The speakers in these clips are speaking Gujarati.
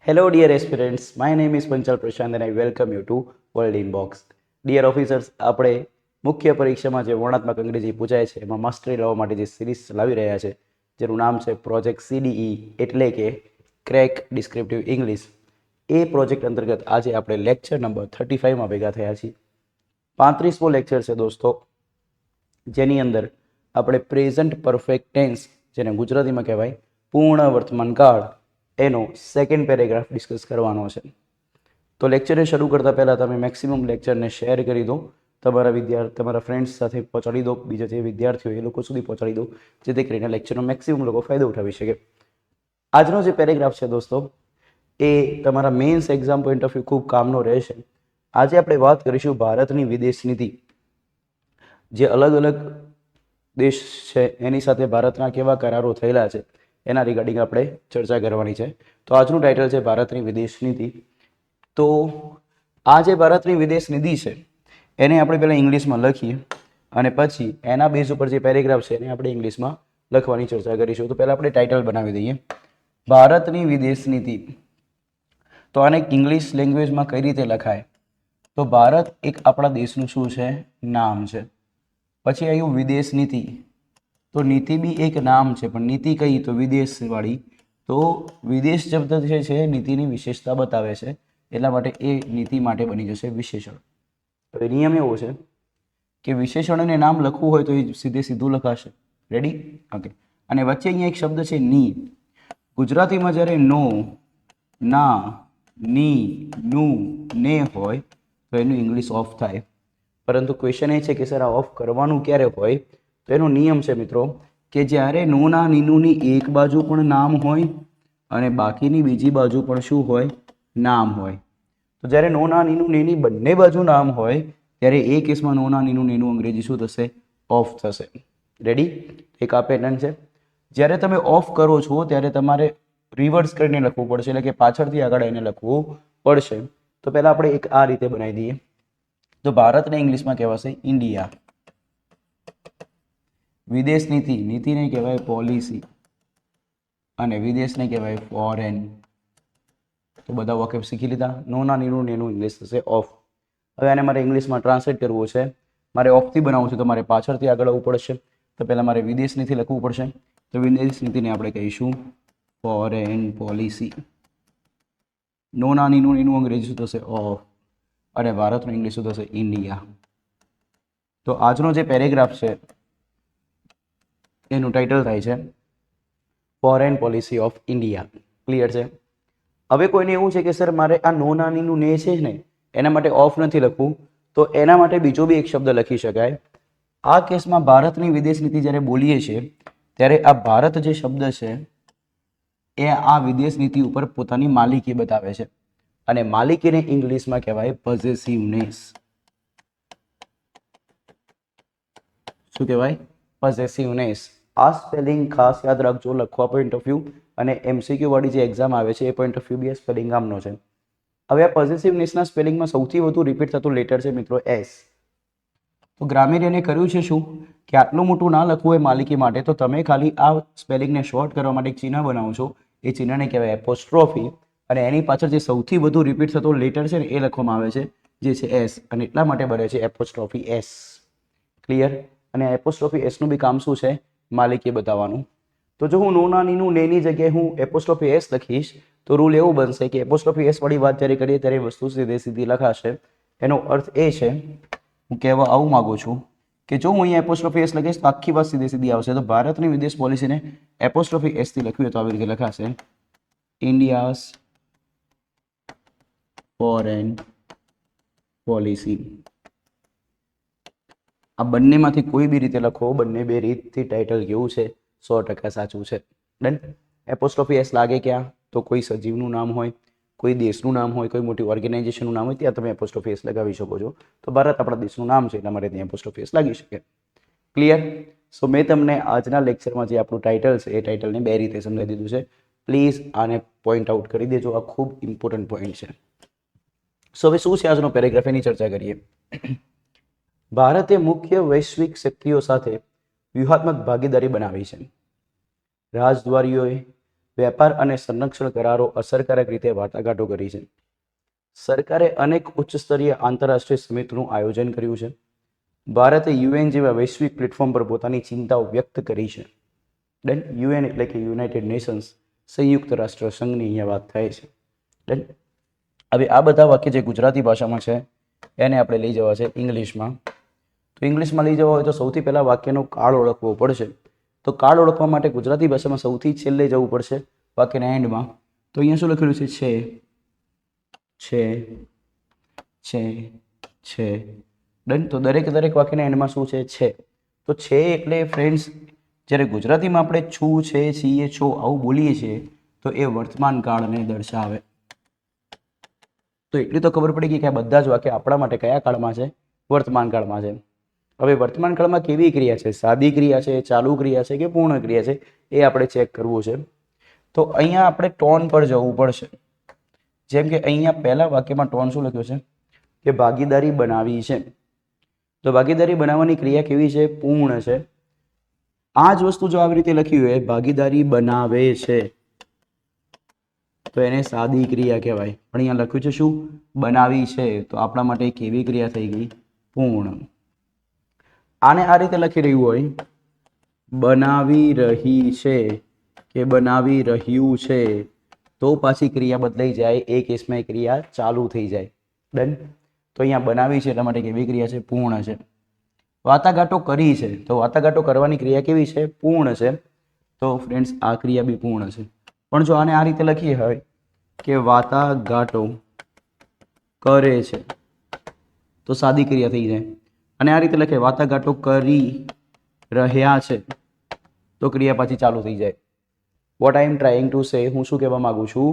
Hello, dear aspirants. My name is Panchal Prashant and I welcome you to World Inbox. Dear officers, આપણે મુખ્ય પરીક્ષામાં જે વર્ણનાત્મક અંગ્રેજી પૂછાય છે એમાં માસ્ટરી લાવવા માટે જે સિરીઝ ચલાવી રહ્યા છે જેનું નામ છે પ્રોજેક્ટ CDE એટલે કે ક્રેક ડિસ્ક્રિપ્ટિવ ઇંગ્લિશ. એ પ્રોજેક્ટ અંતર્ગત આજે આપણે લેક્ચર નંબર 35માં ભેગા થયા છીએ. 35મો લેક્ચર છે દોસ્તો, જેની અંદર આપણે પ્રેઝન્ટ પરફેક્ટ ટેન્સ, જેને ગુજરાતીમાં કહેવાય પૂર્ણ વર્તમાન કાળ, એનો સેકન્ડ પેરેગ્રાફ ડિસ્કસ કરવાનો છે. તો લેક્ચરને શરૂ કરતાં પહેલાં તમે મેક્સિમમ લેક્ચરને શેર કરી દો, તમારા ફ્રેન્ડ્સ સાથે પહોંચાડી દો, બીજા જે વિદ્યાર્થીઓ એ લોકો સુધી પહોંચાડી દો, જેથી કરીને લેક્ચરનો મેક્સિમમ લોકો ફાયદો ઉઠાવી શકે. આજનો જે પેરેગ્રાફ છે દોસ્તો, એ તમારા mains exam point of view ખૂબ કામનો રહેશે. આજે આપણે વાત કરીશું ભારતની વિદેશ નીતિ. જે અલગ અલગ દેશ છે એની સાથે ભારતના કેવા કરારો થયેલા છે એના રિગાર્ડિંગ આપણે ચર્ચા કરવાની છે. તો આજનું ટાઇટલ છે ભારતની વિદેશ નીતિ. તો આ જે ભારતની વિદેશ નીતિ છે એને આપણે પહેલાં ઇંગ્લિશમાં લખીએ અને પછી એના બેઝ ઉપર જે પેરેગ્રાફ છે એને આપણે ઇંગ્લિશમાં લખવાની ચર્ચા કરીશું. તો પહેલાં આપણે ટાઇટલ બનાવી દઈએ, ભારતની વિદેશ નીતિ. તો આને ઇંગ્લિશ લેંગ્વેજમાં કઈ રીતે લખાય? તો ભારત એક આપણા દેશનું શું છે? નામ છે. પછી આવ્યું વિદેશ નીતિ. તો નીતિ બી એક નામ છે, પણ નીતિ કઈ? તો વિદેશવાળી. તો વિદેશ શબ્દ જે છે નીતિની વિશેષતા બતાવે છે, એટલા માટે એ નીતિ માટે બની જશે વિશેષણ. હવે નિયમ એવો છે કે વિશેષણને નામ લખવું હોય તો એ સીધું લખાશે. રેડી? ઓકે. અને વચ્ચે અહીંયા એક શબ્દ છે ની. ગુજરાતીમાં જ્યારે નો, ના, ની, નું, ને હોય તો એનું ઇંગ્લિશ ઓફ થાય. પરંતુ ક્વેશ્ચન એ છે કે સર આ ઓફ કરવાનું ક્યારે હોય? તો એનો નિયમ છે મિત્રો કે જ્યારે નોના નીનુની એક બાજુ પણ નામ હોય અને બાકીની બીજી બાજુ પણ શું હોય? નામ હોય. તો જ્યારે નોના નીનું નેની બંને બાજુ નામ હોય ત્યારે એ કેસમાં નોના નીનું નેનું અંગ્રેજી શું થશે? ઓફ થશે. રેડી? એક આ પેટર્ન છે. જ્યારે તમે ઓફ કરો છો ત્યારે તમારે રિવર્સ કરીને લખવું પડશે, એટલે કે પાછળથી આગળ એને લખવું પડશે. તો પહેલાં આપણે એક આ રીતે બનાવી દઈએ. તો ભારતને ઇંગ્લિશમાં કહેવાશે ઇન્ડિયા. વિદેશ નીતિ, નીતિને કહેવાય પોલિસી અને વિદેશને કહેવાય ફોરેન. તો બધા વાક્ય શીખી લીધા. નોના નીનું નેનું ઇંગ્લિશ થશે ઓફ. હવે આને મારે ઇંગ્લિશમાં ટ્રાન્સલેટ કરવું છે, મારે ઓફથી બનાવવું છે તો મારે પાછળથી આગળ આવવું પડશે. તો પહેલાં મારે વિદેશ નીતિ લખવું પડશે. તો વિદેશ નીતિને આપણે કહીશું ફોરેન પોલિસી. નોના નીનું નેનું અંગ્રેજી શું થશે? ઓફ. અને ભારતનું ઇંગ્લિશ શું થશે? ઇન્ડિયા. તો આજનો જે પેરેગ્રાફ છે એનું ટાઇટલ થાય છે foreign policy of India. Clear છે? હવે કોઈને એવું છે કે સર મારે આ નો નાનીનું ને છે ને એના માટે ઓફ નથી લખવું, તો એના માટે બીજો બી એક શબ્દ લખી શકાય. આ કેસમાં ભારતની વિદેશ નીતિ જ્યારે બોલીએ છીએ ત્યારે આ ભારત જે શબ્દ છે એ આ વિદેશ નીતિ ઉપર પોતાની માલિકી બતાવે છે અને માલિકીને ઇંગ્લિશમાં કહેવાય પોઝેસિવનેસ. શું કહેવાય? પોઝેસિવનેસ. આ સ્પેલિંગ ખાસ યાદ રાખજો લખવા પોઈન્ટ ઓફ વ્યૂ, અને MCQ વાળી જે એક્ઝામ આવે છે એ point of view B spelling આમનો છે. હવે આ પોઝેસિવનેસના સ્પેલિંગમાં સૌથી વધુ રિપીટ થતું લેટર છે મિત્રો એસ. તો ગ્રામેરિયને કર્યું છે શું કે આટલું મોટું ના લખવું હોય માલિકી માટે, તો તમે ખાલી આ સ્પેલિંગને શોર્ટ કરવા માટે એક ચિહ્ન બનાવો છો. એ ચિહ્નને કહેવાય એપોસ્ટ્રોફી, અને એની પાછળ જે સૌથી વધુ રિપીટ થતો લેટર છે ને એ લખવામાં આવે છે, જે છે એસ, અને એટલા માટે બને છે એપોસ્ટ્રોફી એસ. ક્લિયર? અને એપોસ્ટ્રોફી એસનું બી કામ શું છે? માલિકી બતાવવાનું. તો જો હું નોના નીનું નેની જગ્યાએ હું એપોસ્ટ્રોફી એસ લખીશ તો રૂલ એવું બનશે કે એપોસ્ટ્રોફી એસ વાળી વાત જ્યારે કરીએ ત્યારે વસ્તુ સીધી લખાશે. એનો અર્થ એ છે, હું કહેવા આવું માગું છું કે જો હું અહીંયા એપોસ્ટ્રોફી એસ લખીશ તો આખી વાત સીધી આવશે. તો ભારતની વિદેશ પોલિસીને એપોસ્ટ્રોફી એસ થી લખ્યું તો આવી રીતે લખાશે ઇન્ડિયાઝ ફોરેન પોલિસી. આ બંનેમાંથી કોઈ બી રીતે લખો, બંને બે રીતથી ટાઇટલ કેવું છે? 100% સાચું છે. ડન? એપોસ્ટ્રોફી એસ લાગે ક્યાં? તો કોઈ સજીવનું નામ હોય, કોઈ દેશનું નામ હોય, કોઈ મોટી ઓર્ગેનાઇઝેશનનું નામ હોય, ત્યાં તમે એપોસ્ટ્રોફી એસ લગાવી શકો છો. તો ભારત આપણા દેશનું નામ છે એટલા માટે ત્યાં એપોસ્ટ્રોફી એસ લાગી શકે. ક્લિયર? સો મેં તમને આજના લેક્ચરમાં જે આપણું ટાઇટલ છે એ ટાઇટલને બે રીતે સમજાવી દીધું છે. પ્લીઝ આને પોઈન્ટ આઉટ કરી દેજો, આ ખૂબ ઇમ્પોર્ટન્ટ પોઈન્ટ છે. સો હવે શું છે આજનો પેરેગ્રાફ એની ચર્ચા કરીએ. ભારતે મુખ્ય વૈશ્વિક શક્તિઓ સાથે વ્યૂહાત્મક ભાગીદારી બનાવી છે. રાજદ્વારીઓએ વેપાર અને સંરક્ષણ કરારો અસરકારક રીતે વાટાઘાટો કરી છે. સરકારે અનેક ઉચ્ચ સ્તરીય આંતરરાષ્ટ્રીય સમિતિનું આયોજન કર્યું છે. ભારતે યુએન જેવા વૈશ્વિક પ્લેટફોર્મ પર પોતાની ચિંતાઓ વ્યક્ત કરી છે. ડન. યુએન એટલે કે યુનાઇટેડ નેશન્સ, સંયુક્ત રાષ્ટ્ર સંઘની અહીંયા વાત થાય છે. ડન. હવે આ બધા વાક્ય જે ગુજરાતી ભાષામાં છે એને આપણે લઈ જવા છે ઇંગ્લિશમાં. તો ઇંગ્લિશમાં લઈ જવા હોય તો સૌથી પહેલાં વાક્યનો કાળ ઓળખવો પડશે. તો કાળ ઓળખવા માટે ગુજરાતી ભાષામાં સૌથી છેલ્લે જવું પડશે વાક્યના એન્ડમાં. તો અહીંયા શું લખેલું છે? છે. ડન. તો દરેક વાક્યના એન્ડમાં શું છે? તો છે એટલે ફ્રેન્ડ્સ, જ્યારે ગુજરાતીમાં આપણે છું, છે, છીએ, છો આવું બોલીએ છીએ તો એ વર્તમાન કાળને દર્શાવે. તો એટલી તો ખબર પડી ગઈ કે આ બધા જ વાક્ય આપણા માટે કયા કાળમાં છે? વર્તમાન કાળમાં છે. હવે વર્તમાન કાળમાં કેવી ક્રિયા છે? સાદી ક્રિયા છે, ચાલુ ક્રિયા છે કે પૂર્ણ ક્રિયા છે? એ આપણે ચેક કરવું છે. તો અહીંયા આપણે ટોન પર જવું પડશે. જેમ કે અહીંયા પહેલા વાક્યમાં ટોન શું લખ્યો છે કે ભાગીદારી બનાવી છે. તો ભાગીદારી બનાવવાની ક્રિયા કેવી છે? પૂર્ણ છે. આ જ વસ્તુ જો આવી રીતે લખી હોય, ભાગીદારી બનાવે છે, તો એને સાદી ક્રિયા કહેવાય. પણ અહીંયા લખ્યું છે શું? બનાવી છે. તો આપણા માટે કેવી ક્રિયા થઈ ગઈ? પૂર્ણ. આને આ રીતે લખી રહ્યું હોય, બનાવી રહી છે કે બનાવી રહ્યું છે, તો પાછી ક્રિયા બદલાઈ જાય. એ કેસમાં એ ક્રિયા ચાલુ થઈ જાય. ડન. તો અહીંયા બનાવી છે એટલા માટે કેવી ક્રિયા છે? પૂર્ણ છે. વાટાઘાટો કરી છે, તો વાટાઘાટો કરવાની ક્રિયા કેવી છે? પૂર્ણ છે. તો ફ્રેન્ડ્સ આ ક્રિયા બી પૂર્ણ છે. પણ જો આને આ રીતે લખીએ હોય કે વાટાઘાટો કરે છે, તો સાદી ક્રિયા થઈ જાય. અને આ રીતે લખે વાટાઘાટો કરી રહ્યા છે, તો ક્રિયા પાછી ચાલુ થઈ જાય. What I M trying to say, હું શું કહેવા માગું છું?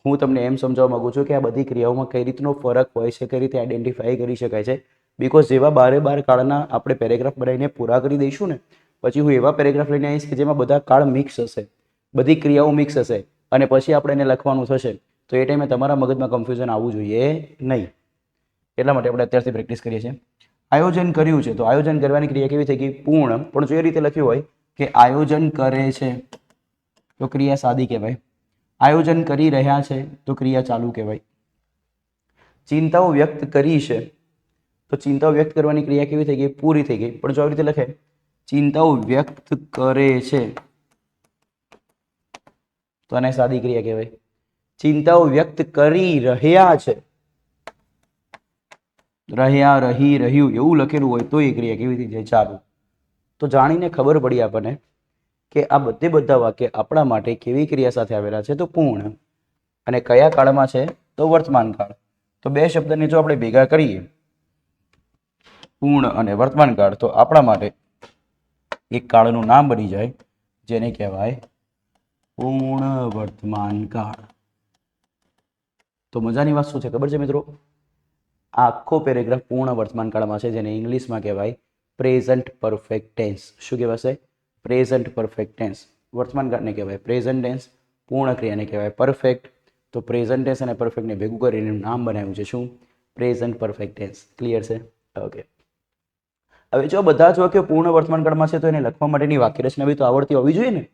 હું તમને એમ સમજાવવા માગું છું કે આ બધી ક્રિયાઓમાં કઈ રીતનો ફરક હોય છે, કઈ રીતે આઈડેન્ટિફાઈ કરી શકાય છે. બિકોઝ જેવા બારે કાળના આપણે પેરેગ્રાફ બનાવીને પૂરા કરી દઈશું ને, પછી હું એવા પેરેગ્રાફ લઈને આવીશ કે જેમાં બધા કાળ મિક્સ હશે, બધી ક્રિયાઓ મિક્સ હશે, અને પછી આપણે એને લખવાનું થશે, તો એ ટાઈમે તમારા મગજમાં કન્ફ્યુઝન આવવું જોઈએ નહીં. એટલા માટે આપણે અત્યારથી પ્રેક્ટિસ કરીએ છીએ. આયોજન કર્યું છે, તો આયોજન કરવાની ક્રિયા કેવી થઈ ગઈ? પૂર્ણ. પણ જો એ રીતે લખ્યું હોય કે આયોજન કરે છે, તો ક્રિયા સાદી કહેવાય. આયોજન કરી રહ્યા છે, તો ક્રિયા ચાલુ કહેવાય. ચિંતાઓ વ્યક્ત કરી છે, તો ચિંતાઓ વ્યક્ત કરવાની ક્રિયા કેવી થઈ ગઈ? પૂરી થઈ ગઈ. પણ જો આવી રીતે લખે ચિંતાઓ વ્યક્ત કરે છે, તો આને સાદી ક્રિયા કહેવાય. ચિંતાઓ વ્યક્ત કરી રહ્યા છે, રહ્યા, રહી, રહ્યું એવું લખેલું હોય તો એ ક્રિયા કેવી થઈ જાય? ચાલુ. તો જાણીને ખબર પડી આપણને કે આ બધા વાક્ય આપણા માટે કેવી ક્રિયા સાથે આવેલા છે? તો પૂર્ણ. અને કયા કાળમાં છે? તો વર્તમાન કાળ. તો બે શબ્દને જો આપણે ભેગા કરીએ, પૂર્ણ અને વર્તમાન કાળ, તો આપણા માટે એક કાળનું નામ બની જાય જેને કહેવાય પૂર્ણ વર્તમાન કાળ. તો મજાની વાત શું છે ખબર છે મિત્રો? આ આખો પેરેગ્રાફ પૂર્ણ વર્તમાન કાળમાં છે, જેને ઇંગ્લિશમાં કહેવાય પ્રેઝન્ટ પરફેક્ટ ટેન્સ. શું કહેવાશે? Present perfect tense. વર્તમાન કાળને કહેવાય પ્રેઝન્ટ ટેન્સ, પૂર્ણ ક્રિયાને કહેવાય પરફેક્ટ. તો પ્રેઝન્ટ ટેન્સ અને પરફેક્ટને ભેગું કરીને નામ બનાવ્યું છે શું? Present perfect tense. ક્લિયર છે? ઓકે. હવે જો બધા જ વાક્યો પૂર્ણ વર્તમાન કાળમાં છે, તો એને લખવા માટેની વાક્યરચના બી તો આવડતી હોવી જોઈએ ને.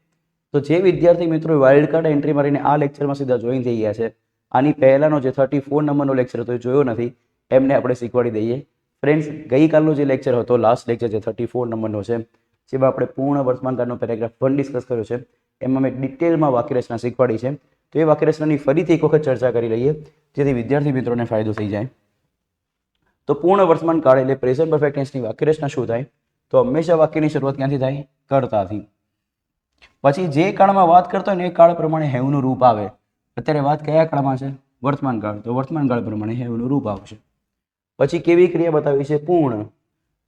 તો જે વિદ્યાર્થી મિત્રો વાઇલ્ડ કાર્ડ એન્ટ્રી મારીને આ લેક્ચરમાં સીધા જોઈન થઈ ગયા છે, આની પહેલાનો જે 34 નંબરનો લેક્ચર હતો એ જોયો નથી, એમને આપણે શીખવાડી દઈએ. ફ્રેન્ડ્સ, ગઈકાલનો જે લેક્ચર હતો, લાસ્ટ લેક્ચર જે 34 નંબરનો છે, જેમાં આપણે પૂર્ણ વર્તમાન કાળનો પેરેગ્રાફ 1 ડિસ્કસ કર્યો છે, એમાં મેં ડિટેલમાં વાક્યરચના શીખવાડી છે. તો એ વાક્યરચનાની ફરીથી એક વખત ચર્ચા કરી લઈએ, જેથી વિદ્યાર્થી મિત્રોને ફાયદો થઈ જાય. તો પૂર્ણ વર્તમાન કાળ એટલે પ્રેઝન્ટ પરફેક્ટ ટેન્સની વાક્યરચના શું થાય? તો હંમેશા વાક્યની શરૂઆત ક્યાંથી થાય? કર્તાથી. પછી જે કાળમાં વાત કરતો હોય ને એ કાળ પ્રમાણે હેવનું રૂપ આવે. અત્યારે વાત કયા કાળમાં છે? વર્તમાન કાળ. તો વર્તમાન કાળ પ્રમાણે હેવનું રૂપ આવશે. પછી કેવી ક્રિયા બતાવી છે? પૂર્ણ.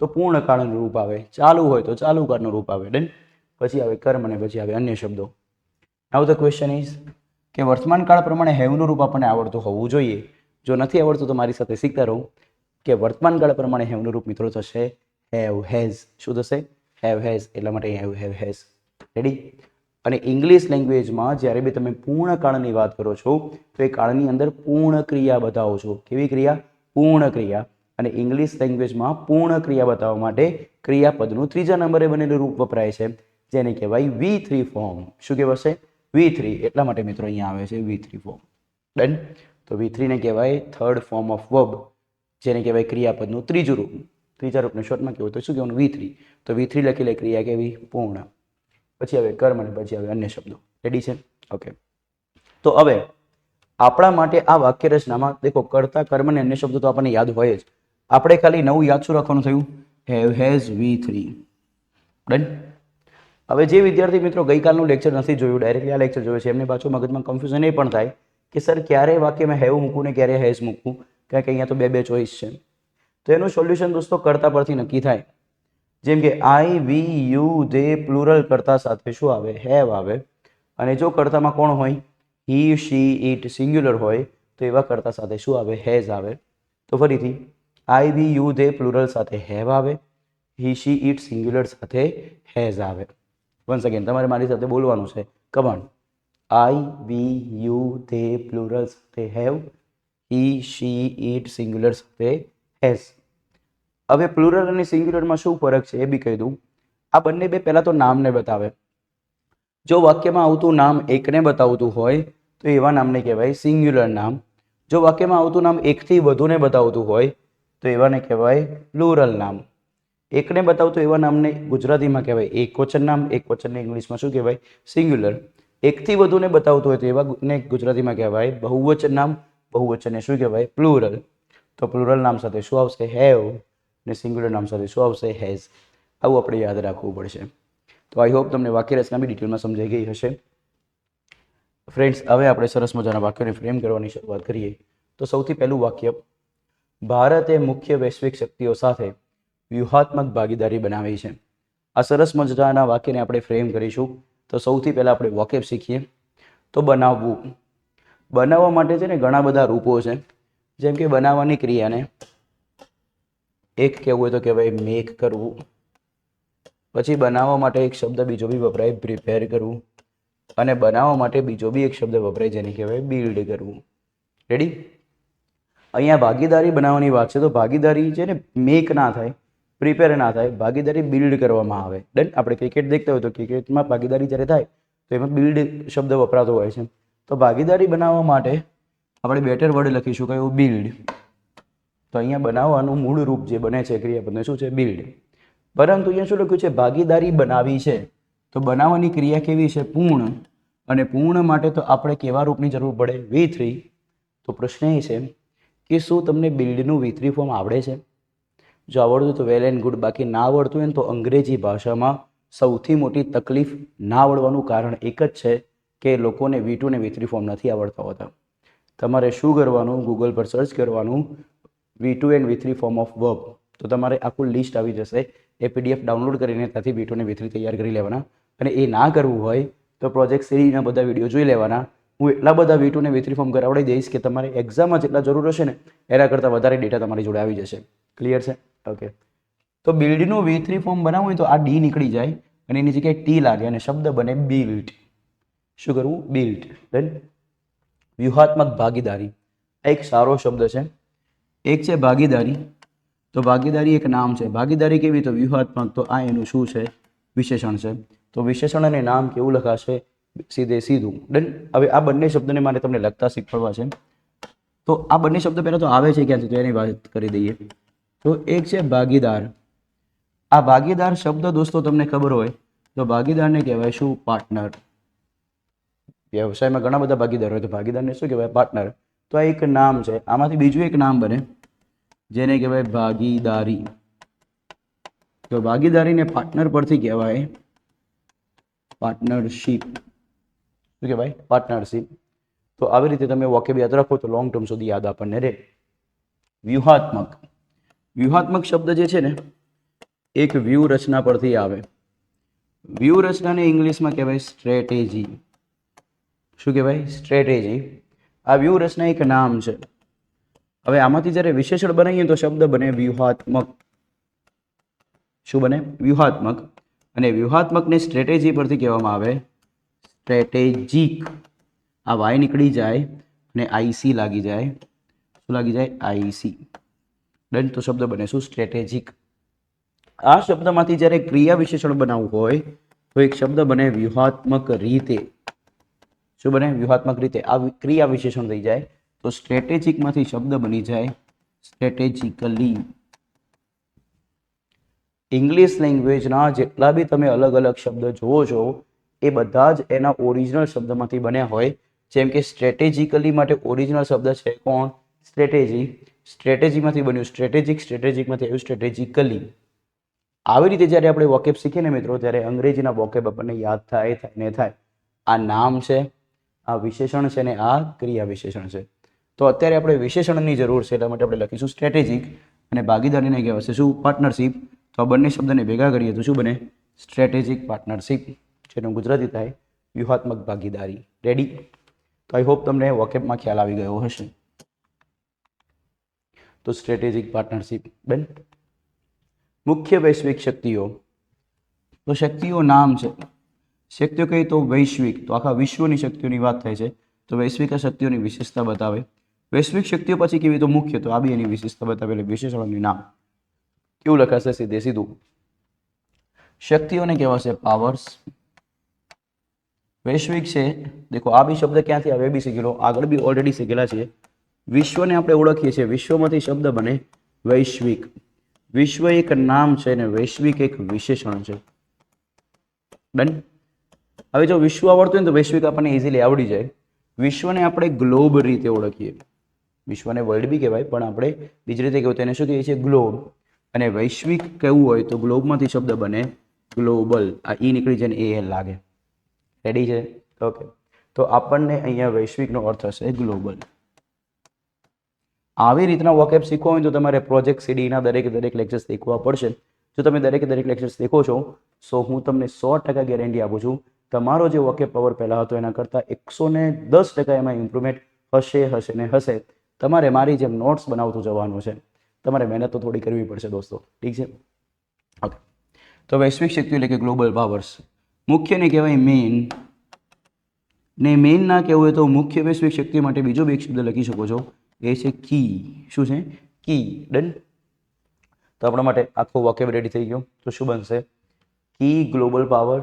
તો પૂર્ણ કાળનું રૂપ આવે. ચાલુ હોય તો ચાલુ કાળનું રૂપ આવે. ડન. પછી આવે કર્મ અને પછી આવે અન્ય શબ્દો. નાઉ ધ ક્વેશ્ચન ઇઝ કે વર્તમાન કાળ પ્રમાણે હેવનું રૂપ આપણને આવડતું હોવું જોઈએ. જો નથી આવડતું તો મારી સાથે શીખતા રહો કે વર્તમાન કાળ પ્રમાણે હેવનું રૂપ મિત્રો થશે હેવ, હેઝ. શું થશે? Have, has. એટલા માટે હેવ, હેવ, હેઝ. રેડી? અને ઇંગ્લિશ લેંગ્વેજમાં જ્યારે બી તમે પૂર્ણ કાળની વાત કરો છો તો એ કાળની અંદર પૂર્ણ ક્રિયા બતાવો છો. કેવી ક્રિયા? પૂર્ણ ક્રિયા. અને ઇંગ્લિશ લેંગ્વેજમાં પૂર્ણ ક્રિયા બતાવવા માટે ક્રિયાપદનું ત્રીજા નંબરે બનેલું રૂપ વપરાય છે, જેને કહેવાય V3 ફોર્મ. શું કહેવાશે? V3 એટલા માટે મિત્રો અહીંયા આવે છે V3 ફોર્મ. ડન. તો V3 ને કહેવાય થર્ડ ફોર્મ ઓફ વર્બ, જેને કહેવાય ક્રિયાપદનું ત્રીજું રૂપ. ત્રીજા રૂપને શોર્ટમાં કહેવું તો શું કહેવાનું? V3. તો V3 લખી લે ક્રિયા કેવી? પૂર્ણ. પછી હવે કર્મ અને પછી હવે અન્ય શબ્દો. રેડી છે? ઓકે. તો હવે આપણા માટે આ વાક્ય રચનામાં દેખો કર્તા, કર્મ અને અન્ય શબ્દો તો આપણને યાદ હોય જ. આપણે ખાલી નવું યાદ શું રાખવાનું થયું? Have, has, V3. ડન. હવે જે વિદ્યાર્થી મિત્રો ગઈકાલનું લેક્ચર નથી જોયું, ડાયરેક્ટલી આ લેક્ચર જોયું છે, એમની પાછું મગજમાં કન્ફ્યુઝન એ પણ થાય કે સર ક્યારે વાક્યમાં હેવ મૂકવું ને ક્યારે હેઝ મૂકવું, કારણ કે અહીંયા તો બે ચોઈસ છે. તો એનું સોલ્યુશન દોસ્તો કર્તા પરથી નક્કી થાય. જેમ કે આઈ, વી, યુ, ધે પ્લુરલ કર્તા સાથે શું આવે? હેવ આવે. અને જો કર્તામાં કોણ હોય? હી, શી, ઇટ સિંગ્યુલર હોય તો એવા કર્તા સાથે શું આવે? હેઝ આવે. તો ફરીથી I, we, you, they plural સાથે હેવ આવે. હી, શી, ઇટ સિંગ્યુલર સાથે હેઝ આવે. વન્સ અગેન તમારે મારી સાથે બોલવાનું છે. Come on. I, we, you, they plural સાથે have. He, she, it singular સાથે હેઝ. હવે પ્લુરલ અને સિંગ્યુલરમાં શું ફરક છે એ બી કહી દઉં. આ બંને બે પહેલાં તો નામને બતાવે. જો વાક્યમાં આવતું નામ એકને બતાવતું હોય તો એવા નામને કહેવાય સિંગ્યુલર નામ. જો વાક્યમાં આવતું નામ એકથી વધુને બતાવતું હોય તો એવાને કહેવાય પ્લુરલ નામ. એકને બતાવતું એવા નામને ગુજરાતીમાં કહેવાય એકવચન નામ. એકવચનને ઇંગ્લિશમાં શું કહેવાય? સિંગ્યુલર. એકથી વધુને બતાવતું હોય તો એવાને ગુજરાતીમાં કહેવાય બહુવચન નામ. બહુવચનને શું કહેવાય? પ્લુરલ. તો પ્લુરલ નામ સાથે શું આવશે? હેવ. ને સિંગ્યુલર નામ સાથે શું આવશે? હેઝ. આવું આપણે યાદ રાખવું પડશે. તો આઈ હોપ તમને વાક્ય રચના બી ડિટેલમાં સમજાઈ ગઈ હશે. ફ્રેન્ડ્સ, હવે આપણે સરસ મજાના વાક્યોને ફ્રેમ કરવાની શરૂઆત કરીએ. તો સૌથી પહેલું વાક્ય, ભારતે મુખ્ય વૈશ્વિક શક્તિઓ સાથે વ્યૂહાત્મક ભાગીદારી બનાવી છે. આ સરસ મજાના વાક્યને આપણે ફ્રેમ કરીશું. તો સૌથી પહેલાં આપણે વોકેબ શીખીએ. તો બનાવવું. બનાવવા માટે છે ને ઘણા બધા રૂપો છે. જેમ કે બનાવવાની ક્રિયાને એક કહેવું હોય તો કહેવાય મેક કરવું. પછી બનાવવા માટે એક શબ્દ બીજો બી વપરાય, પ્રિપેર કરવું. અને બનાવવા માટે બીજો બી એક શબ્દ વપરાય જેને કહેવાય બિલ્ડ કરવું. રેડી? અહીંયા ભાગીદારી બનાવવાની વાત છે તો ભાગીદારી છે ને મેક ના થાય, પ્રિપેર ના થાય, ભાગીદારી બિલ્ડ કરવામાં આવે. ડન. આપણે ક્રિકેટ દેખતા હોય તો ક્રિકેટમાં ભાગીદારી જ્યારે થાય તો એમાં બિલ્ડ શબ્દ વપરાતો હોય છે. તો ભાગીદારી બનાવવા માટે આપણે બેટર વર્ડ લખીશું કયું? બિલ્ડ. તો અહીંયા બનાવવાનું મૂળ રૂપ જે બને છે ક્રિયાપદને શું છે? બિલ્ડ. પરંતુ અહીંયા શું લખ્યું છે? ભાગીદારી બનાવી છે. તો બનાવવાની ક્રિયા કેવી છે? પૂર્ણ. અને પૂર્ણ માટે તો આપણે કેવા રૂપની જરૂર પડે? V3. તો પ્રશ્ન એ છે કે શું તમને બિલ્ડનું V3 ફોર્મ આવડે છે? જો આવડતું તો વેલ એન્ડ ગુડ. બાકી ના આવડતું હોય ને તો અંગ્રેજી ભાષામાં સૌથી મોટી તકલીફ ના આવડવાનું કારણ એક જ છે કે લોકોને V2 ને V3 ફોર્મ નથી આવડતા હોતા. તમારે શું કરવાનું? ગૂગલ પર સર્ચ કરવાનું V2 and V3 form of verb. તો તમારે આખું લિસ્ટ આવી જશે. એ PDF ડાઉનલોડ કરીને ત્યાંથી V2 ને V3 તૈયાર કરી લેવાના. અને એ ના કરવું હોય તો પ્રોજેક્ટ સિરીઝના બધા વિડીયો જોઈ લેવાના. હું એટલા બધા V2 ને V3 ફોર્મ કરાવડી દઈશ કે તમારે એક્ઝામમાં જેટલા જરૂર હશે ને એના કરતાં વધારે ડેટા તમારી જોડે આવી જશે. ક્લિયર છે? ઓકે. તો બિલ્ડનું V3 ફોર્મ બનાવવું હોય તો આ ડી નીકળી જાય અને એની જગ્યાએ ટી લાગે અને શબ્દ બને બિલ્ડ. શું કરવું? બિલ્ડ. ડન. વ્યૂહાત્મક ભાગીદારી એક સારો શબ્દ છે. એક છે ભાગીદારી. તો ભાગીદારી એક નામ છે. ભાગીદારી કેવી? તો વ્યૂહાત્મક. તો આ એનું શું છે? વિશેષણ છે. તો વિશેષણ અને નામ કેવું લખાશે? સીધે સીધું. ડન. હવે આ બંને શબ્દને મારે તમને લખતા શીખવાડવા છે. તો આ બંને શબ્દ પહેલાં તો આવે છે ક્યાંથી? તો એની વાત કરી દઈએ. તો એક છે ભાગીદાર. આ ભાગીદાર શબ્દ દોસ્તો તમને ખબર હોય તો ભાગીદારને કહેવાય શું? પાર્ટનર. વ્યવસાયમાં ઘણા બધા ભાગીદાર હોય તો ભાગીદારને શું કહેવાય? પાર્ટનર. તો આ એક નામ છે. આમાંથી બીજું એક નામ બને જેને કહેવાય ભાગીદારી. તો ભાગીદારીને પાર્ટનર પરથી કહેવાય પાર્ટનરશિપ. શું કહેવાય? પાર્ટનરશિપ. તો આવી રીતે તમે વોકેબ યાદ રાખો તો લોંગ ટર્મ સુધી યાદ આપણને રહે. વ્યૂહાત્મક. વ્યૂહાત્મક શબ્દ જે છે ને એક વ્યૂહ રચના પરથી આવે. વ્યૂહ રચનાને ઇંગ્લિશમાં કહેવાય સ્ટ્રેટેજી. શું કહેવાય? સ્ટ્રેટેજી. આ વ્યૂહ રચના એક નામ છે. હવે આમાંથી જ્યારે વિશેષણ બનાવીએ તો શબ્દ બને વ્યૂહાત્મક. શું બને? વ્યૂહાત્મક. અને વ્યૂહાત્મકને સ્ટ્રેટેજી પરથી કહેવામાં આવે સ્ટ્રેટેજિક. આ વાય નીકળી જાય અને IC લાગી જાય. શું લાગી જાય? IC. ડન. તો શબ્દ બને શું? સ્ટ્રેટેજિક. આ શબ્દમાંથી જ્યારે ક્રિયા વિશેષણ બનાવવું હોય તો એક શબ્દ બને વ્યૂહાત્મક રીતે. શું બને? વ્યૂહાત્મક રીતે આ ક્રિયા વિશેષણ થઈ જાય તો સ્ટ્રેટેજિકમાંથી શબ્દ બની જાય સ્ટ્રેટેજિકલી. ઇંગ્લિશ લેંગ્વેજના જેટલા બી તમે અલગ અલગ શબ્દ જુઓ છો એ બધા જ એના ઓરિજિનલ શબ્દમાંથી બન્યા હોય. જેમ કે સ્ટ્રેટેજિકલી માટે ઓરિજિનલ શબ્દ છે કોણ? સ્ટ્રેટેજી. સ્ટ્રેટેજીમાંથી બન્યું સ્ટ્રેટેજિક, સ્ટ્રેટેજિકમાંથી આવ્યું સ્ટ્રેટેજિકલી. આવી રીતે જ્યારે આપણે વોકેબ શીખીએ ને મિત્રો, ત્યારે અંગ્રેજીના વોકેબ આપણને યાદ થાય ને થાય. આ નામ છે, આ વિશેષણ છે ને આ ક્રિયા વિશેષણ છે. તો અત્યારે આપણે વિશેષણની જરૂર છે, એટલા માટે આપણે લખીશું સ્ટ્રેટેજિક અને ભાગીદારીને કહેવાશે શું? પાર્ટનરશિપ. તો આ બંને શબ્દને ભેગા કરીએ તો શું બને? સ્ટ્રેટેજિક પાર્ટનરશિપ, જેનું ગુજરાતી થાય વ્યૂહાત્મક ભાગીદારી. રેડી? તો આઈ હોપ તમને વોકેબમાં ખ્યાલ આવી ગયો હશે. તો સ્ટ્રેટેજિક પાર્ટનરશિપ. બેન, મુખ્ય વૈશ્વિક શક્તિઓ. તો શક્તિઓ નામ છે. શક્તિઓ કહીએ તો વૈશ્વિક, તો આખા વિશ્વની શક્તિઓની વાત થાય છે. તો વૈશ્વિક શક્તિઓની વિશેષતા બતાવે. વૈશ્વિક શક્તિઓ પછી કેવી? તો મુખ્ય, તો આ બી એની વિશેષતા બતાવે. એટલે વિશેષણોની નામ કેવું લખાશે? સીધે સીધું. શક્તિઓને કહેવાશે પાવર્સ. વૈશ્વિક છે, દેખો આ બી શબ્દ ક્યાંથી આવે એ બી શીખેલો, આગળ બી ઓલરેડી શીખેલા છે. વિશ્વને આપણે ઓળખીએ છીએ, વિશ્વમાંથી શબ્દ બને વૈશ્વિક. વિશ્વ એક નામ છે અને વૈશ્વિક એક વિશેષણ છે. ડન? હવે જો વિશ્વ આવડતું હોય ને તો વૈશ્વિક આપણને ઇઝીલી આવડી જાય. વિશ્વને આપણે ગ્લોબ રીતે ઓળખીએ. વિશ્વને વર્લ્ડ બી કહેવાય, પણ આપણે બીજી રીતે કહેવું તો એને શું કહીએ છીએ? ગ્લોબ. અને વૈશ્વિક કહેવું હોય તો ગ્લોબમાંથી શબ્દ બને ગ્લોબલ. આ ઈ નીકળી જાય ને એ લાગે. રેડી છે? ઓકે. તો આપણને અહીંયા વૈશ્વિકનો અર્થ હશે ગ્લોબલ. આવી રીતના વોકેબ શીખવા હોય તો તમારે પ્રોજેક્ટ સીડીના દરેક લેક્ચર્સ શીખવા પડશે. જો તમે દરેક લેક્ચર્સ શીખો છો તો હું તમને 100% ગેરંટી આપું છું, તમારો જે વોકેબ પાવર પહેલાં હતો એના કરતાં 110% એમાં ઇમ્પ્રુવમેન્ટ હશે ને હશે. તમારે મારી જેમ નોટ્સ બનાવતું જવાનું છે. તમારે મહેનત તો થોડી કરવી પડશે દોસ્તો. ઠીક છે? ઓકે. તો વૈશ્વિક શક્તિ એટલે કે ગ્લોબલ પાવર્સ. મુખ્યને કહેવાય મેઇન. ને મેઇન ના કહેવું હોય તો મુખ્ય વૈશ્વિક શક્તિ માટે બીજો બી એક શબ્દ લખી શકો છો, એ છે કી. શું છે? કી. ડન? તો આપણા માટે આખો વોકેબ રેડી થઈ ગયો. તો શું બનશે? કી ગ્લોબલ પાવર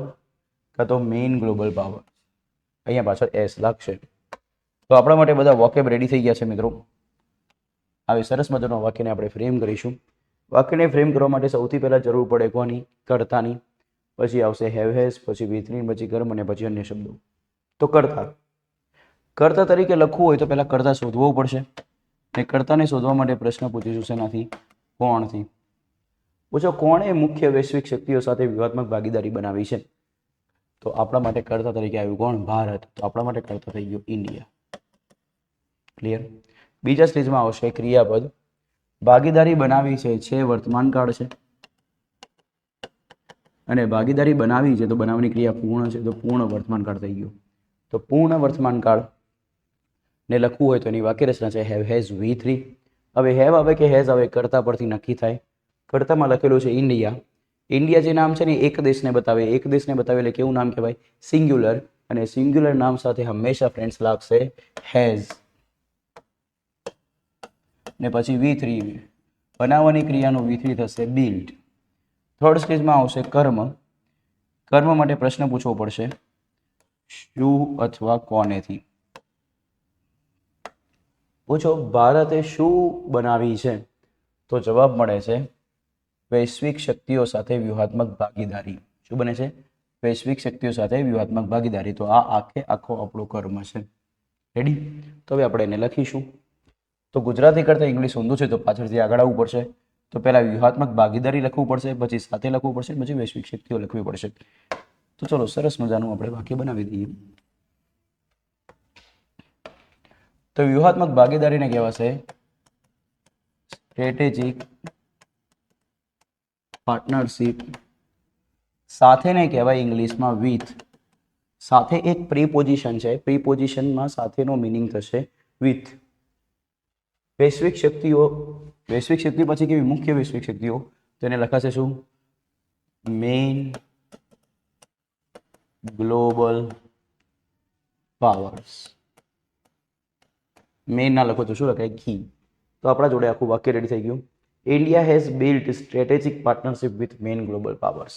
કાં તો મેઇન ગ્લોબલ પાવર. અહીંયા પાછળ એસ લાગશે. તો આપણા માટે બધા વોકેબ રેડી થઈ ગયા છે મિત્રો. આવી સરસ મજાનો વાક્યને આપણે ફ્રેમ કરીશું. વાક્યને ફ્રેમ કરવા માટે સૌથી પહેલાં જરૂર પડે કોની? કર્તાની. પછી આવશે હેવ હેઝ, પછી વિથરીન, પછી કર્મ અને પછી અન્ય શબ્દો. તો કર્તા તરીકે લખવું હોય તો પહેલાં કર્તા શોધવો પડશે. ને કર્તાને શોધવા માટે પ્રશ્ન પૂછીશું શેનાથી? કોણથી. પૂછો કોણે મુખ્ય વૈશ્વિક શક્તિઓ સાથે વ્યૂહાત્મક ભાગીદારી બનાવી છે? તો આપણા માટે કર્તા તરીકે આવ્યું કોણ? ભારત. તો આપણા માટે કર્તા થઈ ગયું ઇન્ડિયા. ક્લિયર? બીજા સ્ટેજમાં આવશે ક્રિયાપદ. ભાગીદારી બનાવી છે વર્તમાન કાળ છે. અને ભાગીદારી બનાવી છે તો બનાવવાની ક્રિયા પૂર્ણ છે, તો પૂર્ણ વર્તમાન કાળ થઈ ગયું. તો પૂર્ણ વર્તમાન કાળ ને લખવું હોય તો એની વાક્ય રચના છે હેવ હેઝ V3. હવે હેવ આવે કે હેઝ આવે કર્તા પરથી નક્કી થાય. કર્તામાં લખેલું છે ઇન્ડિયા. ઇન્ડિયા જે નામ છે ને એક દેશને બતાવે. એક દેશને બતાવે એટલે કેવું નામ કહેવાય? સિંગ્યુલર. અને સિંગ્યુલર નામ સાથે હંમેશા ફ્રેન્ડ્સ લાગશે હેઝ. ને પછી V3 બનાવવાની ક્રિયાનું V3 થશે બિલ્ડ. થર્ડ સ્ટેજમાં આવશે કર્મ. કર્મ માટે પ્રશ્ન પૂછવો પડશે શું અથવા કોનેથી. પૂછો ભારતે શું બનાવી છે? તો જવાબ મળે છે વૈશ્વિક શક્તિઓ સાથે વ્યૂહાત્મક ભાગીદારી. શું બને છે? વૈશ્વિક શક્તિઓ સાથે વ્યૂહાત્મક ભાગીદારી. તો આ આખો આપણો કર્મ છે. રેડી? તો હવે આપણે એને લખીશું. તો ગુજરાતી કરતાં ઇંગ્લિશ ઊંધું છે તો પાછળથી આગળ આવવું પડશે. તો પહેલાં વ્યૂહાત્મક ભાગીદારી લખવું પડશે, પછી સાથે લખવું પડશે, પછી વૈશ્વિક શક્તિઓ લખવી પડશે. તો ચલો સરસ મજાનું આપણે વાક્ય બનાવી દઈએ. તો વ્યૂહાત્મક ભાગીદારીને કહેવાશે સ્ટ્રેટેજિક પાર્ટનરશિપ. સાથેને કહેવાય ઇંગ્લિશમાં વિથ. સાથે એક પ્રીપોઝિશન છે. પ્રીપોઝિશનમાં સાથેનો મિનિંગ થશે વિથ. વૈશ્વિક શક્તિઓ. વૈશ્વિક શક્તિ પછી કેવી? મુખ્ય વૈશ્વિક શક્તિઓ. તો એને લખાશે શું? Main global powers. મેઇન ના લખો તો શું લખાય? કી. તો આપણા જોડે આખું વાક્ય રેડી થઈ ગયું. India has built strategic partnership with main global powers.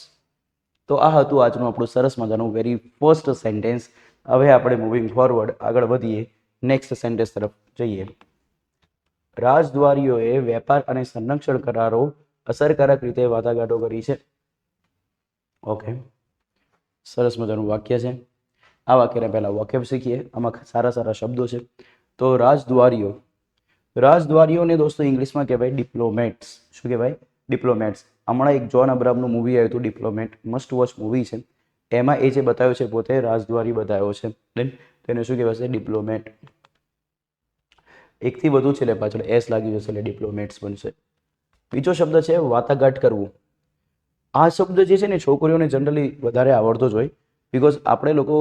તો આ હતું આજનું આપણું સરસ મજાનું વેરી ફર્સ્ટ સેન્ટેન્સ. હવે આપણે મૂવિંગ ફોરવર્ડ આગળ વધીએ, નેક્સ્ટ સેન્ટેન્સ તરફ જઈએ. રાજદ્વારીઓએ વેપાર અને સંરક્ષણ કરારો અસરકારક રીતે વાટાઘાટો કરી છે. ઓકે, સરસ મજાનું વાક્ય છે. આ વાક્યને પહેલા વોકેબ શીખીએ. આમાં સારા સારા શબ્દો છે. તો રાજદ્વારીઓને દોસ્તો ઇંગ્લિશમાં કહેવાય ડિપ્લોમેટ્સ. શું કહેવાય? ડિપ્લોમેટ્સ. હમણાં એક જોન અબ્રાહમનું મૂવી આવ્યું હતું ડિપ્લોમેટ, મસ્ટ વોચ મૂવી છે. એમાં એ જે બતાવ્યો છે પોતે રાજદ્વારી બતાવ્યો છે. દેન તેને શું કહેવાશે? ડિપ્લોમેટ. એકથી વધુ છે એટલે પાછળ એસ લાગી જશે એટલે ડિપ્લોમેટ્સ બનશે. બીજો શબ્દ છે વાટાઘાટ કરવું. આ શબ્દ જે છે ને છોકરીઓને જનરલી વધારે આવડતો જ હોય, બિકોઝ આપણે લોકો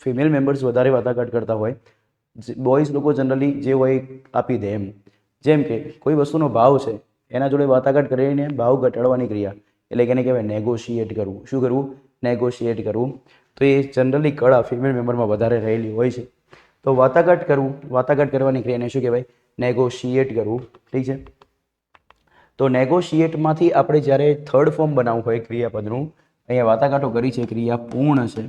ફિમેલ મેમ્બર્સ વધારે વાટાઘાટ કરતા હોય. બોયઝ લોકો જનરલી જે હોય આપી દે એમ. જેમ કે કોઈ વસ્તુનો ભાવ છે, એના જોડે વાટાઘાટ કરીને ભાવ ઘટાડવાની ક્રિયા એટલે કે એને કહેવાય નેગોશિએટ કરવું. શું કરવું? નેગોશિએટ કરવું. તો એ જનરલી કળા ફિમેલ મેમ્બરમાં વધારે રહેલી હોય છે. તો વાટાઘાટ કરવું, વાટાઘાટ કરવાની ક્રિયાને શું કહેવાય? નેગોશિએટ કરવું. ઠીક છે. તો નેગોશિએટમાંથી આપણે જ્યારે થર્ડ ફોર્મ બનાવવું હોય ક્રિયાપદનું, અહીંયા વાટાઘાટો કરી છે, ક્રિયા પૂર્ણ છે,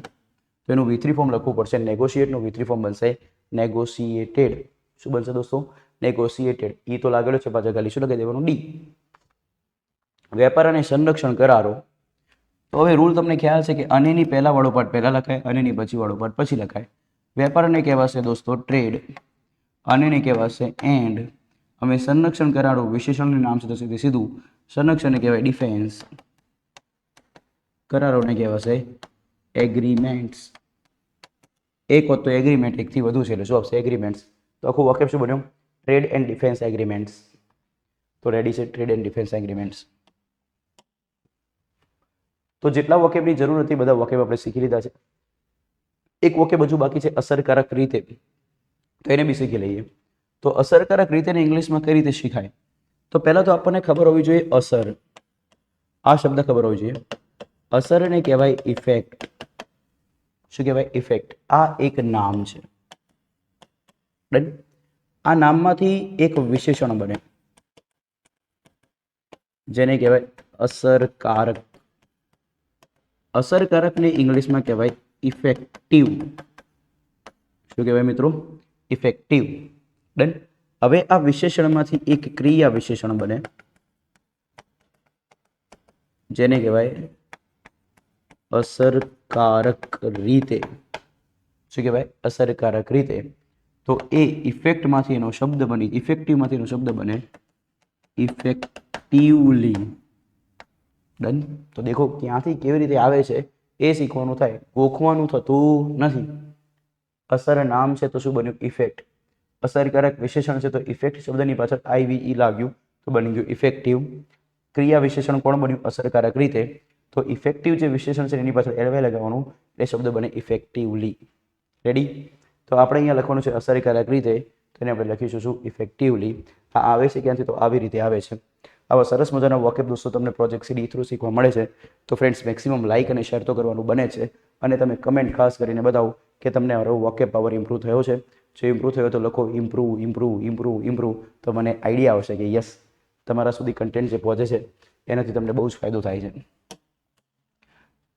તો એનું V3 ફોર્મ લખવું પડશે. નેગોશિએટનું V3 ફોર્મ બનશે નેગોશિએટેડ. શું બનશે દોસ્તો? નેગોશિએટેડ. ઈ તો લાગેલો છે, પાછળ ખાલી શું લખી દેવાનું? ડી. વેપાર અને સંરક્ષણ કરારો. તો હવે રૂલ તમને ખ્યાલ છે કે અનેની પહેલા વાળો પાર્ટ પહેલા લખાય, અનેની પછી વાળો પાર્ટ પછી લખાય. વેપારને કહેવાશે દોસ્તો ટ્રેડ, અનેને કહેવાશે એન્ડ. હવે સંરક્ષણ કરારો વિશેષણનું નામ છે તો સીધું સંરક્ષણને કહેવાય ડિફેન્સ, કરારોને કહેવાશે એગ્રીમેન્ટ્સ. એક હોત તો એગ્રીમેન્ટ, એકથી વધુ છે એટલે શું આવશે? એગ્રીમેન્ટ્સ. તો આખું વાક્ય શું બન્યું? Trade and defence agreements. તો રેડી છે ટ્રેડ એન્ડ ડિફેન્સ એગ્રીમેન્ટ્સ. તો જેટલા વોકેબની જરૂર હતી બધા વોકેબ આપણે શીખી લીધા છે. એક વોકેબ હજુ બાકી છે, અસરકારક રીતે. તો એને બી શીખી લઈએ. તો અસરકારક રીતે ઇંગ્લિશમાં કઈ રીતે શીખાય? તો પહેલા તો આપણને ખબર હોવી જોઈએ અસર. આ શબ્દ ખબર હોવી જોઈએ. અસરને કહેવાય ઇફેક્ટ. શું કહેવાય? ઇફેક્ટ. આ એક નામ છે. ડન. આ નામમાંથી એક વિશેષણ બને જેને કહેવાય અસરકારક. અસરકારકને ઇંગ્લિશમાં કહેવાય ઇફેક્ટિવ. શું કહેવાય મિત્રો? ઇફેક્ટિવ. ડન. હવે આ વિશેષણમાંથી એક ક્રિયા વિશેષણ બને જેને કહેવાય અસરકારક રીતે. શું કહેવાય? અસરકારક રીતે. તો એ ઇફેક્ટમાંથી એનો શબ્દ બની, ઇફેક્ટિવમાંથી એનો શબ્દ બને ઇફેક્ટિવલી. ડન. તો દેખો ક્યાંથી કેવી રીતે આવે છે એ શીખવાનું થાય, ગોખવાનું થતું નથી. અસર નામ છે તો શું બન્યું? ઇફેક્ટ. અસરકારક વિશેષણ છે તો ઇફેક્ટ શબ્દની પાછળ IVE લાગ્યું તો બની ગયું ઇફેક્ટિવ. ક્રિયા વિશેષણ કોણ બન્યું? અસરકારક રીતે. તો ઇફેક્ટિવ જે વિશેષણ છે એની પાછળ એલવાય લગાવવાનું, એ શબ્દ બને ઇફેક્ટિવલી. રેડી? તો આપણે અહીંયા લખવાનું છે અસરકારક રીતે, તેને આપણે લખીશું શું? ઇફેક્ટિવલી. આ આવે છે ક્યાંથી? તો આવી રીતે આવે છે. આવા સરસ મજાના વોકેબ દોસ્તો તમને પ્રોજેક્ટ CD થ્રુ શીખવા મળે છે. તો ફ્રેન્ડ્સ મેક્સિમમ લાઇક અને શેર તો કરવાનું બને છે, અને તમે કમેન્ટ ખાસ કરીને બતાવો કે તમને મારો વોકેબ પાવર ઇમ્પ્રૂવ થયો છે. જો ઇમ્પ્રૂવ થયો તો લખો ઇમ્પ્રૂવ ઇમ્પ્રૂવ ઇમ્પ્રૂવ ઇમ્પ્રૂવ. તો મને આઈડિયા આવશે કે યસ તમારા સુધી કન્ટેન્ટ જે પહોંચે છે એનાથી તમને બહુ જ ફાયદો થાય છે.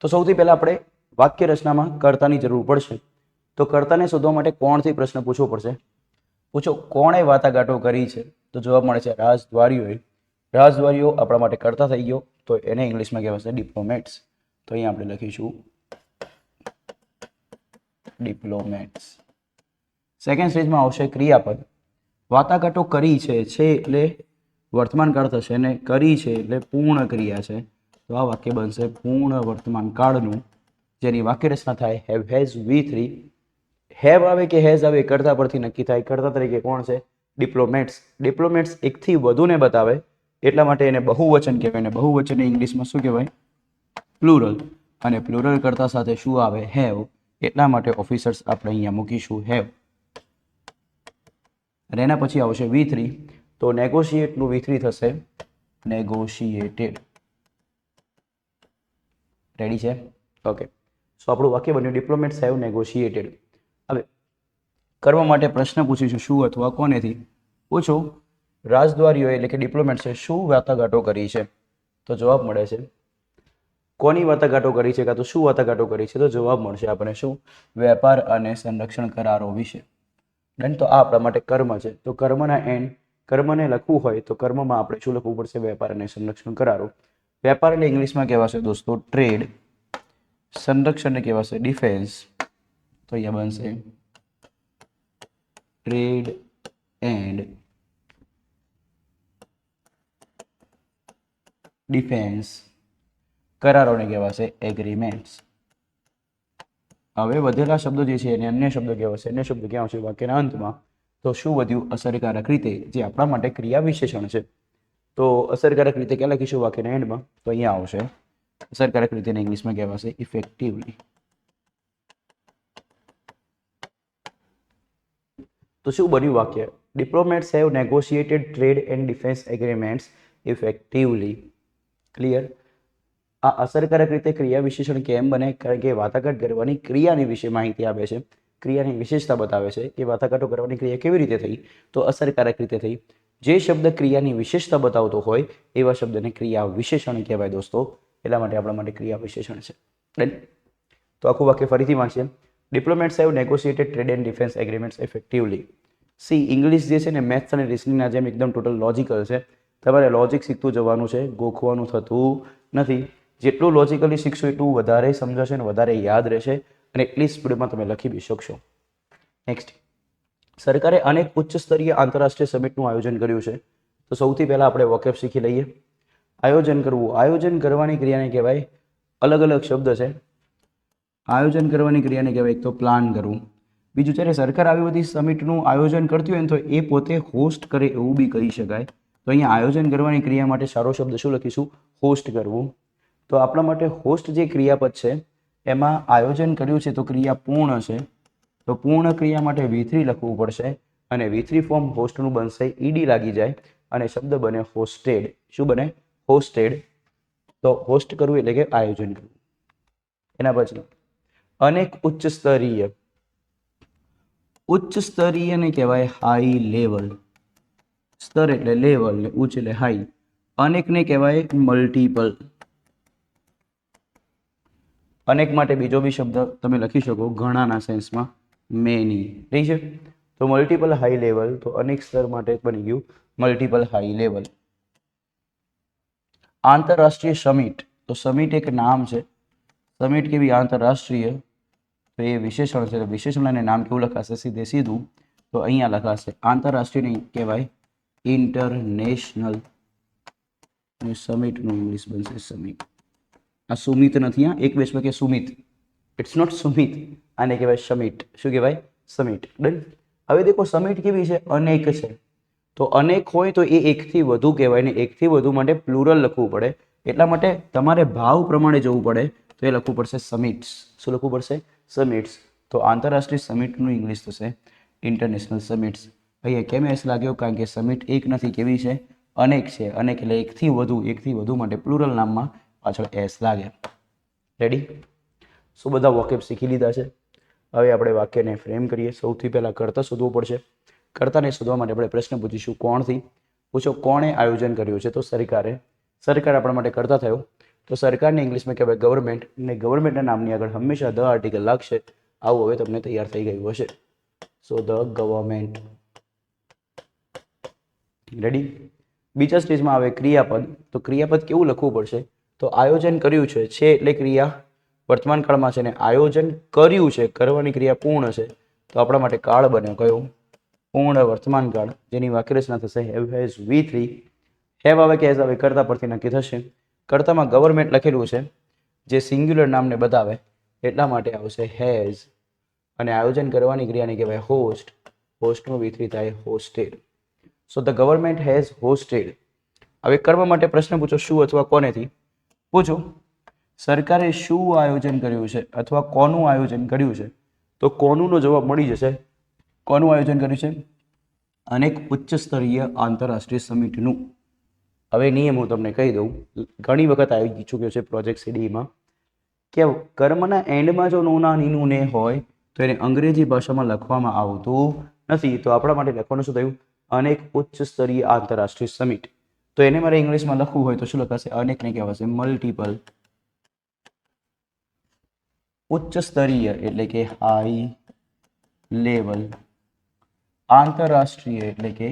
તો સૌથી પહેલાં આપણે વાક્ય રચનામાં કર્તાની જરૂર પડશે. તો કર્તાને શોધવા માટે કોણથી પ્રશ્ન પૂછવો પડશે. પૂછો કોણે વાટાઘાટો કરી છે? તો જવાબ મળે છે રાજદ્વારીઓએ. રાજદ્વારીઓ આપણા માટે કર્તા થઈ ગયો, તો એને ઇંગ્લિશમાં કહેવાશે ડિપ્લોમેટ્સ. તો અહીંયા આપણે લખીશું ડિપ્લોમેટ્સ. સેકન્ડ સ્ટેજમાં આવશે ક્રિયાપદ. વાટાઘાટો કરી છે એટલે વર્તમાન કાળ થશે, અને કરી છે એટલે પૂર્ણ ક્રિયા છે. તો આ વાક્ય બનશે પૂર્ણ વર્તમાન કાળનું, જેની વાક્ય રચના થાય હેવ હેઝ V3. હેવ આવે કે હેઝ આવે કર્તા પરથી નક્કી થાય. કર્તા તરીકે કોણ છે? ડિપ્લોમેટ્સ. ડિપ્લોમેટ્સ એકથી વધુને બતાવે એટલા માટે એને બહુવચન કહેવાય. અને બહુવચન ઇંગ્લિશમાં શું કહેવાય? પ્લુરલ. અને પ્લુરલ કરતા સાથે શું આવે? હેવ. એટલા માટે ઓફિસર્સ આપણે અહીંયા મૂકીશું હેવ. અને એના પછી આવશે V3. તો નેગોશિએટનું V3 થશે નેગોશિએટેડ. રેડી છે? ઓકે. સો આપણું વાક્ય બન્યું ડિપ્લોમેટ્સ હેવ નેગોશિએટેડ. હવે કરવા માટે પ્રશ્ન પૂછીશું શું અથવા કોનેથી. પૂછો રાજદ્વારીઓ એટલે કે ડિપ્લોમેટ્સે શું વાટાઘાટો કરી છે? તો જવાબ મળે છે કોની વાટાઘાટો કરી છે કાં તો શું વાટાઘાટો કરી છે? તો જવાબ મળશે આપણે શું? વેપાર અને સંરક્ષણ કરારો વિશે. ડન. તો આ આપણા માટે કર્મ છે. તો કર્મને લખવું હોય તો કર્મમાં આપણે શું લખવું પડશે? વેપાર અને સંરક્ષણ કરારો. વેપાર એટલે ઇંગ્લિશમાં કહેવાશે દોસ્તો ટ્રેડ, સંરક્ષણને કહેવાશે ડિફેન્સ. તો અહીંયા બનશે ટ્રેડ એન્ડ ડિફેન્સ. કરારોને કહેવાશે એગ્રીમેન્ટ્સ. હવે વધેલા શબ્દો જે છે એને અન્ય શબ્દો કહેવાશે. અન્ય શબ્દો ક્યાં આવશે? વાક્યના અંતમાં. તો શું વધ્યું? અસરકારક રીતે, જે આપણા માટે ક્રિયા વિશેષણ છે. તો અસરકારક રીતે ક્યાં લખીશું? વાક્યના એન્ડમાં. તો અહીંયા આવશે અસરકારક રીતે ઇંગ્લિશમાં કહેવાશે ઇફેક્ટિવલી. તો શું બન્યું વાક્ય? Diplomats have negotiated trade and defence agreements effectively. Clear? આ અસરકારક રીતે ક્રિયા વિશેષણ કેમ બને? કારણ કે વાટાઘાટ કરવાની ક્રિયાની વિશે માહિતી આપે છે, ક્રિયાની વિશેષતા બતાવે છે કે વાટાઘાટો કરવાની ક્રિયા કેવી રીતે થઈ, તો અસરકારક રીતે થઈ. જે શબ્દ ક્રિયાની વિશેષતા બતાવતો હોય એવા શબ્દને ક્રિયા વિશેષણ કહેવાય દોસ્તો. એટલા માટે આપણા માટે ક્રિયા વિશેષણ છે. ડન. તો આખું વાક્ય ફરીથી વાંચીએ. Diplomats have negotiated trade and defence agreements effectively. See, English જે છે ને મેથ્સ અને રિઝનિંગના જેમ એકદમ ટોટલ લોજિકલ છે. તમારે લોજિક શીખતું જવાનું છે, ગોખવાનું થતું નથી. જેટલું લોજિકલી શીખશો એટલું વધારે સમજાશે અને વધારે યાદ રહેશે અને એટલી સ્પીડમાં તમે લખી બી શકશો. નેક્સ્ટ, સરકારે અનેક ઉચ્ચ સ્તરીય આંતરરાષ્ટ્રીય સમિટનું આયોજન કર્યું છે. તો સૌથી પહેલાં આપણે વોકેબ શીખી લઈએ. આયોજન કરવું, આયોજન કરવાની ક્રિયાને કહેવાય, અલગ અલગ શબ્દ છે. આયોજન કરવાની ક્રિયાને કહેવાય એક તો પ્લાન કરવું. બીજું, જ્યારે સરકાર આવી બધી સમિટનું આયોજન કરતી હોય ને તો એ પોતે હોસ્ટ કરે એવું બી કહી શકાય. તો અહીંયા આયોજન કરવાની ક્રિયા માટે સારો શબ્દ શું લખીશું? હોસ્ટ કરવું. તો આપણા માટે હોસ્ટ જે ક્રિયાપદ છે એમાં આયોજન કર્યું છે તો ક્રિયા પૂર્ણ છે. તો પૂર્ણ ક્રિયા માટે V3 લખવું પડશે અને V3 ફોર્મ હોસ્ટનું બનશે, ઈડી લાગી જાય અને શબ્દ બને હોસ્ટેડ. શું બને? હોસ્ટેડ. તો હોસ્ટ કરવું એટલે કે આયોજન કરવું. એના પછી અનેક ઉચ્ચ સ્તરીય, ઉચ્ચ સ્તરીયને કહેવાય હાઈ લેવલ. સ્તર એટલે લેવલ ને ઉચ્ચ એટલે હાઈ. અનેકને કહેવાય મલ્ટિપલ. અનેક માટે બીજો બી શબ્દ તમે લખી શકો ઘણાના સેન્સમાં, મેની. ઠીક છે? તો મલ્ટિપલ હાઈ લેવલ, તો અનેક સ્તર માટે બની ગયું મલ્ટિપલ હાઈ લેવલ. આંતરરાષ્ટ્રીય સમિટ, તો સમિટ એક નામ છે. સમિટ કેવી? આંતરરાષ્ટ્રીય. તો એ વિશેષણ છે. વિશેષણ અને નામ કેવું લખાશે? સીધે સીધું. તો અહીંયા લખાશે આંતરરાષ્ટ્રીય નહીં કહેવાય ઇન્ટરનેશનલ. સમિટનું ઇંગ્લિશ બનશે સમિટ. આ સુમિત નથી, હા, એક બેસમાં કે સુમિત, ઇટ્સ નોટ સુમિત. આને કહેવાય સમિટ. શું કહેવાય? સમિટ. ડન. હવે દેખો સમિટ કેવી છે? અનેક છે. તો અનેક હોય તો એ એકથી વધુ કહેવાય ને એકથી વધુ માટે પ્લુરલ લખવું પડે. એટલા માટે તમારે ભાવ પ્રમાણે જવું પડે. તો એ લખવું પડશે સમિટ્સ. શું લખવું પડશે? સમિટ્સ. તો આંતરરાષ્ટ્રીય સમિટનું ઇંગ્લિશ થશે ઇન્ટરનેશનલ સમિટ્સ. અહીંયા કેમ એસ લાગ્યો? કારણ કે સમિટ એક નથી, કેવી છે? અનેક છે. અનેક એટલે એકથી વધુ માટે પ્લુરલ નામમાં પાછળ એસ લાગે. રેડી? શું બધા વોકેબ શીખી લીધા છે? હવે આપણે વાક્યને ફ્રેમ કરીએ. સૌથી પહેલાં કર્તા શોધવું પડશે. કર્તાને શોધવા માટે આપણે પ્રશ્ન પૂછીશું કોણથી. પૂછો કોણે આયોજન કર્યું છે? તો સરકારે. સરકાર આપણા માટે કર્તા થયો. તો સરકારને ઇંગ્લિશમાં કહેવાય ગવર્મેન્ટ. અને ગવર્મેન્ટના નામની આગળ હંમેશા ધ આર્ટિકલ લાગશે. આવું હવે તમને તૈયાર થઈ ગયું હશે. સો ધ ગવર્મેન્ટ. રેડી? બીજા સ્ટેજમાં આવે ક્રિયાપદ. તો ક્રિયાપદ કેવું લખવું પડશે? તો આયોજન કર્યું છે એટલે ક્રિયા વર્તમાન કાળમાં છે ને આયોજન કર્યું છે, કરવાની ક્રિયા પૂર્ણ છે. તો આપણા માટે કાળ બન્યો કયો? પૂર્ણ વર્તમાન કાળ, જેની વાક્યરચના થશે હેવ હેઝ V3. હેવ આવે કે હેઝ આવે કર્તા પરથી નક્કી થશે. કર્તામાં ગવર્મેન્ટ લખેલું છે જે સિંગ્યુલર નામને બતાવે એટલા માટે આવશે હેઝ. અને આયોજન કરવાની ક્રિયાને કહેવાય હોસ્ટ. હોસ્ટનું V3 થાય hosted. So the government has hosted. હવે કર્મ માટે પ્રશ્ન પૂછો શું અથવા કોનેથી. પૂછો સરકારે શું આયોજન કર્યું છે અથવા કોનું આયોજન કર્યું છે. તો કોનુંનો જવાબ મળી જશે. કોનું આયોજન કર્યું છે? અનેક ઉચ્ચ સ્તરીય આંતરરાષ્ટ્રીય સમિટનું. હવે નિયમ હું તમને કહી દઉં. ઘણી વખત આવી ચૂક્યો છે પ્રોજેક્ટ સીડીમાં કે કર્મના એન્ડમાં જો નોના નીનું ને હોય તો એને અંગ્રેજી ભાષામાં લખવામાં આવતું નથી. તો આપણા માટે લખવાનું શું થયું? અનેક ઉચ્ચ સ્તરીય આંતરરાષ્ટ્રીય સમિટ. તો એને મારે ઇંગ્લિશમાં લખવું હોય તો શું લખાશે? અનેકને કહેવાશે મલ્ટિપલ ઉચ્ચ સ્તરીય એટલે કે હાઈ લેવલ, આંતરરાષ્ટ્રીય એટલે કે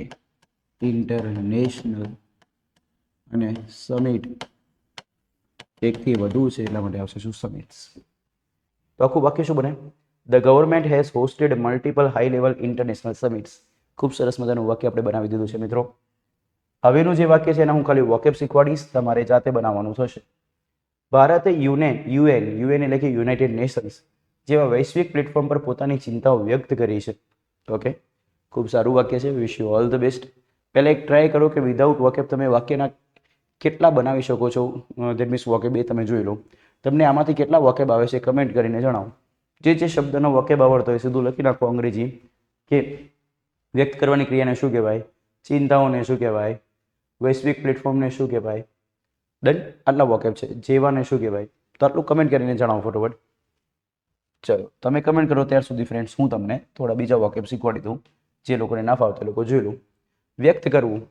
ઇન્ટરનેશનલ, અને સમિટ એકથી વધુ છે એટલા માટે આવશે શું સમિટ્સ. તો આખું વાક્ય શું બને? The government has hosted multiple high level international summits. ખૂબ સરસ મજાનું વાક્ય આપણે બનાવી દીધું છે મિત્રો. હવેનું જે વાક્ય છે એના હું ખાલી વોકેબ શીખવાડીશ, તમારે જાતે બનાવવાનું થશે. ભારતે યુએન એટલે કે યુનાઇટેડ નેશન્સ જેવા વૈશ્વિક પ્લેટફોર્મ પર પોતાની ચિંતાઓ વ્યક્ત કરી છે. ઓકે, ખૂબ સારું વાક્ય છે. Wish you all the best. પહેલાં એક ટ્રાય કરો કે વિધાઉટ વોકેબ તમે વાક્યના કેટલા બનાવી શકો છો. દેટ મીન્સ વોકેબ એ તમે જોઈ લો. તમને આમાંથી કેટલા વોકેબ આવે છે કમેન્ટ કરીને જણાવો. જે શબ્દનો વોકેબ આવડતો હોય સીધું લખી નાખો અંગ્રેજી કે વ્યક્ત કરવાની ક્રિયાને શું કહેવાય, ચિંતાઓને શું કહેવાય, વૈશ્વિક પ્લેટફોર્મને શું કહેવાય. ડન. આટલા વોકેબ છે. જેવાને શું કહેવાય, તો આટલું કમેન્ટ કરીને જણાવો ફટોફટ. ચલો, તમે કમેન્ટ કરો ત્યાર સુધી ફ્રેન્ડ્સ હું તમને થોડા બીજા વોકેબ શીખવાડી દઉં. જે લોકોને ના ફાવતા લોકો જોઈ લો. વ્યક્ત કરવું.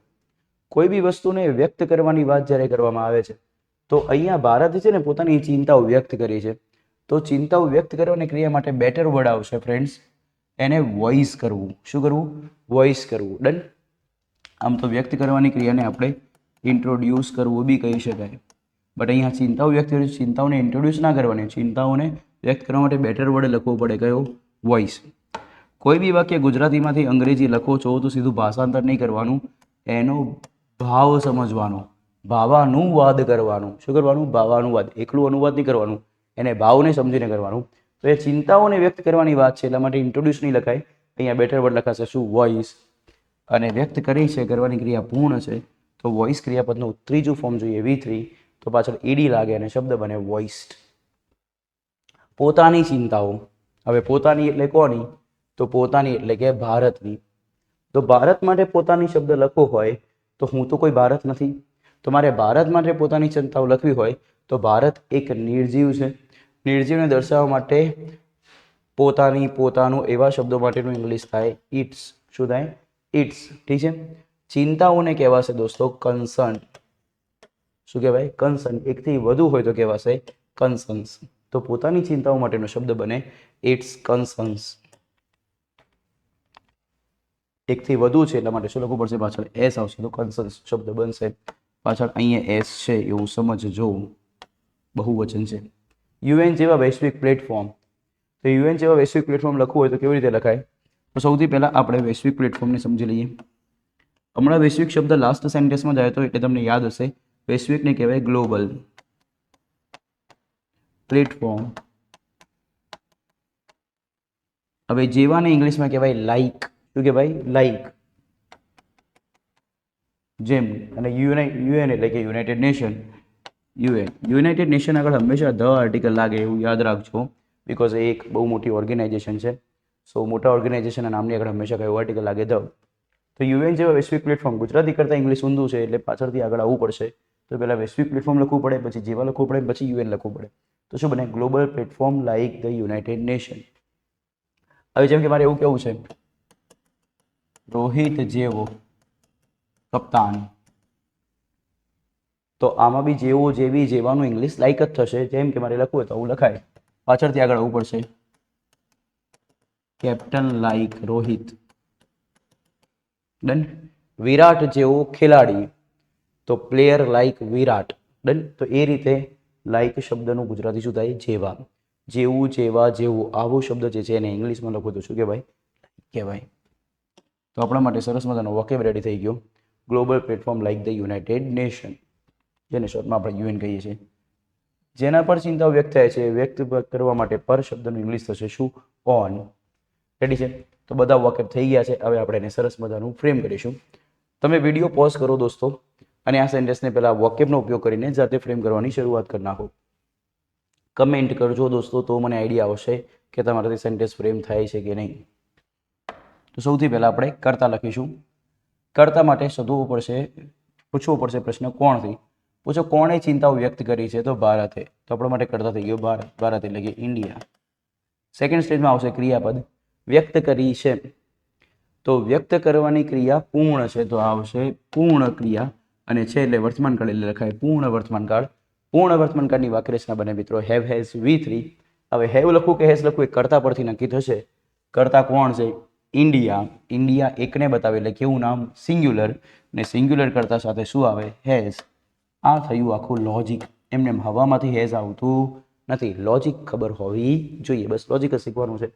કોઈ બી વસ્તુને વ્યક્ત કરવાની વાત જ્યારે કરવામાં આવે છે તો અહીંયા ભારતે છે ને પોતાની ચિંતાઓ વ્યક્ત કરી છે. તો ચિંતાઓ વ્યક્ત કરવાની ક્રિયા માટે બેટર વર્ડ આવશે ફ્રેન્ડ્સ, એને વોઇસ કરવું. શું કરવું? વોઇસ કરવું. ડન. આમ તો વ્યક્ત કરવાની ક્રિયાને આપણે ઇન્ટ્રોડ્યુસ કરવું બી કહી શકાય, બટ અહીંયા ચિંતાઓ વ્યક્ત કરી, ચિંતાઓને ઇન્ટ્રોડ્યુસ ના કરવાની, ચિંતાઓને વ્યક્ત કરવા માટે બેટર વર્ડ લખવો પડે. કયો? વોઇસ. કોઈ બી વાક્ય ગુજરાતીમાંથી અંગ્રેજી લખો છો તો સીધું ભાષાંતર નહીં કરવાનું, એનો ભાવ સમજવાનો, ભાવાનુવાદ કરવાનું. શું કરવાનું? ભાવાનુવાદ. એકલું અનુવાદ નહીં કરવાનું, એને ભાવને સમજીને કરવાનું. તો એ ચિંતાઓને વ્યક્ત કરવાની વાત છે એટલા માટે ઇન્ટ્રોડ્યુસ નહીં લખાય, અહીંયા બેટર વર્ડ લખાશે શું? વોઇસ. અને વ્યક્ત કરી છે કરવાની ક્રિયા પૂર્ણ છે તો વોઇસ ક્રિયાપદનું ત્રીજું ફોર્મ જોઈએ V3, તો પાછળ ઈડી લાગે અને શબ્દ બને વોઇસ્ડ. પોતાની ચિંતાઓ. હવે પોતાની એટલે કોની? તો પોતાની એટલે કે ભારતની. તો ભારત માટે પોતાની શબ્દ લખવો હોય તો હું તો કોઈ ભારત નથી, તો મારે ભારત માટે પોતાની ચિંતાઓ લખવી હોય તો ભારત એક નિર્જીવ છે. નિર્જીવને દર્શાવવા માટે પોતાની, પોતાનું એવા શબ્દો માટેનું ઇંગ્લિશ થાય ઇટ્સ. શું થાય? ઇટ્સ. ઠીક છે. ચિંતાઓને કહેવાશે દોસ્તો કન્સર્ન. શું કહેવાય? કન્સર્ન. એકથી વધુ હોય તો કહેવાશે કન્સર્ન્સ. તો પોતાની ચિંતાઓ માટેનો શબ્દ બને ઇટ્સ કન્સર્ન્સ. એકથી વધુ છે એટલા માટે શું લખવું પડશે? પાછળ એસ આવશે તો કન્સર્ન્સ શબ્દ બનશે. પાછળ અહીંયા એસ છે એવું સમજજો, બહુવચન છે. યુએન જેવા વૈશ્વિક પ્લેટફોર્મ. તો યુએન જેવા વૈશ્વિક પ્લેટફોર્મ લખવું હોય તો કેવી રીતે લખાય? તો સૌથી પહેલાં આપણે વૈશ્વિક પ્લેટફોર્મને સમજી લઈએ. હમણાં વૈશ્વિક શબ્દ લાસ્ટ સેન્ટેન્સમાં જ આવ્યો હતો એટલે તમને યાદ હશે. વૈશ્વિકને કહેવાય ગ્લોબલ પ્લેટફોર્મ. હવે જેવાને ઇંગ્લિશમાં કહેવાય લાઇક. શું કહેવાય? લાઇક. જેમ. અને યુએન એટલે કે યુનાઇટેડ નેશન. યુનાઇટેડ નેશન આગળ હંમેશા ધ આર્ટિકલ લાગે એવું યાદ રાખજો, બિકોઝ એ એક બહુ મોટી ઓર્ગેનાઇઝેશન છે. સો મોટા ઓર્ગેનાઇઝેશનના નામની આગળ હંમેશા કયો આર્ટિકલ લાગે? ધ. તો યુએન જેવા વૈશ્વિક પ્લેટફોર્મ. ગુજરાતી કરતાં ઇંગ્લિશ ઊંધું છે એટલે પાછળથી આગળ આવવું પડશે. તો પહેલાં વૈશ્વિક પ્લેટફોર્મ લખવું પડે, પછી જેવા લખવું પડે, પછી યુએન લખવું પડે. તો શું બને? Global platform like the United nation. હવે જેમ કે મારે એવું કેવું છે, રોહિત જેવો કપ્તાન. તો આમાં બી જેવો, જેવી, જેવાનું ઇંગ્લિશ લાઈક જ થશે. જેમ કે મારે લખવું હોય તો આવું લખાય, પાછળથી આગળ આવવું પડશે. Captain like Rohit. ડન. વિરાટ જેવો ખેલાડી તો પ્લેયર લાઈક વિરાટ. ડન. તો એ રીતે લાઈક શબ્દનું ગુજરાતી શું થાય? જેવા. જેવું, જેવા, જેવું આવો શબ્દ જે છે એને ઇંગ્લિશમાં લખો તો શું કહેવાય? કહેવાય. તો આપણા માટે સરસ મજાનો વોકેબ રેડી થઈ ગયો. Global platform like the United nation, જેને શોર્ટમાં આપણે યુએન કહીએ છીએ. જેના પર ચિંતાઓ વ્યક્ત થાય છે, વ્યક્ત કરવા માટે પર શબ્દનું ઇંગ્લિશ થશે શું? ઓન. રેડી છે? તો બધા વોકેબ થઈ ગયા છે. હવે આપણે એને સરસ મજાનું ફ્રેમ કરીશું. તમે વિડીયો પોઝ કરો દોસ્તો અને આ સેન્ટેન્સને પહેલાં વોકેબનો ઉપયોગ કરીને જાતે ફ્રેમ કરવાની શરૂઆત કરી નાખો. કમેન્ટ કરજો દોસ્તો, તો મને આઈડિયા આવશે કે તમારાથી સેન્ટેન્સ ફ્રેમ થાય છે કે નહીં. તો સૌથી પહેલાં આપણે કર્તા લખીશું. કર્તા માટે શોધવું પડશે, પૂછવો પડશે પ્રશ્ન કોણથી. પૂછો કોણે ચિંતાઓ વ્યક્ત કરી છે? તો ભારતે. તો આપણા માટે કર્તા થઈ ગયો ભારત. ભારત એટલે કે ઇન્ડિયા. સેકન્ડ સ્ટેજમાં આવશે ક્રિયાપદ. વ્યક્ત કરી છે તો વ્યક્ત કરવાની ક્રિયા પૂર્ણ છે તો આવશે પૂર્ણ ક્રિયા, અને છે એટલે વર્તમાનકાળ એટલે લખાય પૂર્ણ વર્તમાનકાળ. પૂર્ણ વર્તમાનકાળની વાક્યરચના બને મિત્રો હેવ હેઝ V3, હવે હેવ લખવું કે હેઝ લખવું એ કરતા પરથી નક્કી થશે. કરતા કોણ છે? ઇન્ડિયા. ઇન્ડિયા એકને બતાવે એટલે કેવું નામ? સિંગ્યુલર. ને સિંગ્યુલર કરતા સાથે શું આવે? હેઝ. આ થયું આખું લોજિક. એમને હવામાંથી હેઝ આવતું નથી. લોજિક ખબર હોવી જોઈએ, બસ લોજિક જ શીખવાનું છે.